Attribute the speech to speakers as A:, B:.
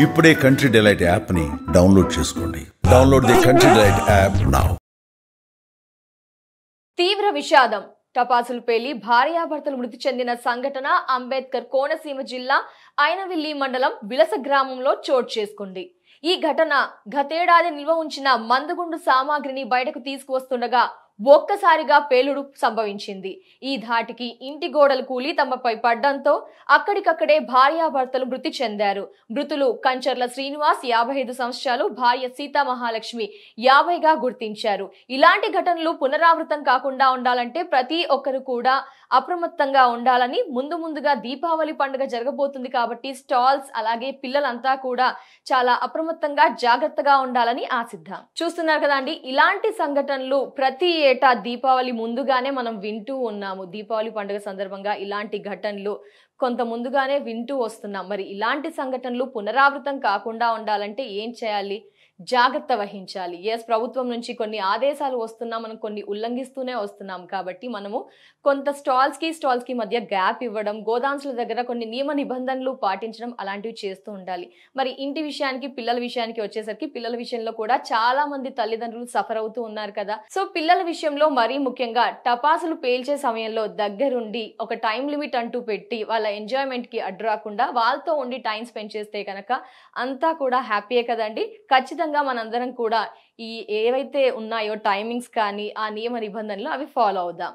A: ఇప్పుడే country delight app ని download చేసుకోండి. Download the country delight app now.
B: తీవ్ర విషాదం. టపాసులు పేలి భార్యాభర్తలు మృతి చెందిన సంఘటన అంబేద్కర్ కోనసీమ జిల్లా ఐనవిల్లి మండలం విలస గ్రామంలో చోటు చేసుకుంది. ఈ ఘటన గతేడాది నిల్వ ఉంచిన మందుగుండు సామాగ్రిని బయటకు తీసుకువస్తుండగా ఒక్కసారిగా పేలుడు సంభవించింది. ఈ ధాటికి ఇంటి గోడలు కూలి తమపై పడ్డంతో అక్కడికక్కడే భార్యాభర్తలు మృతి చెందారు. మృతులు కంచర్ల శ్రీనివాస్ 55 సంవత్సరాలు, భార్య సీతా మహాలక్ష్మి 50గా గుర్తించారు. ఇలాంటి ఘటనలు పునరావృతం కాకుండా ఉండాలంటే ప్రతి ఒక్కరు కూడా అప్రమత్తంగా ఉండాలని, ముందుగా దీపావళి పండుగ జరగబోతుంది కాబట్టి స్టాల్స్ అలాగే పిల్లలంతా కూడా చాలా అప్రమత్తంగా జాగ్రత్తగా ఉండాలని ఆశిద్దాం. చూస్తున్నారు కదండి, ఇలాంటి సంఘటనలు ప్రతి ఏటా దీపావళి ముందుగానే మనం వింటూ ఉన్నాము. దీపావళి పండుగ సందర్భంగా ఇలాంటి ఘటనలు కొంత ముందుగానే వింటూ వస్తున్నాం. మరి ఇలాంటి సంఘటనలు పునరావృతం కాకుండా ఉండాలంటే ఏం చేయాలి? జాగ్రత్త వహించాలి. ప్రభుత్వం నుంచి కొన్ని ఆదేశాలు వస్తున్నా మనం కొన్ని ఉల్లంఘిస్తూనే వస్తున్నాం కాబట్టి మనము కొంత స్టాల్స్ కి మధ్య గ్యాప్ ఇవ్వడం, గోదామ్స్ల దగ్గర కొన్ని నియమ నిబంధనలు పాటించడం అలాంటివి చేస్తూ ఉండాలి. మరి ఇంటి విషయానికి, పిల్లల విషయానికి వచ్చేసరికి పిల్లల విషయంలో కూడా చాలా మంది తల్లిదండ్రులు సఫర్ అవుతూ ఉన్నారు కదా. సో పిల్లల విషయంలో మరీ ముఖ్యంగా టపాసులు పేల్చే సమయంలో దగ్గరుండి ఒక టైం లిమిట్ అంటూ పెట్టి వాళ్ళ ఎంజాయ్మెంట్ కి అడ్డు రాకుండా వాళ్ళతో ఉండి టైం స్పెండ్ చేస్తే కనుక అంతా కూడా హ్యాపీయే కదండి. ఖచ్చితంగా మనందరం కూడా ఈ ఏవైతే ఉన్నాయో టైమింగ్స్ కానీ ఆ నియమ నిబంధనలు అవి ఫాలో అవుదాం.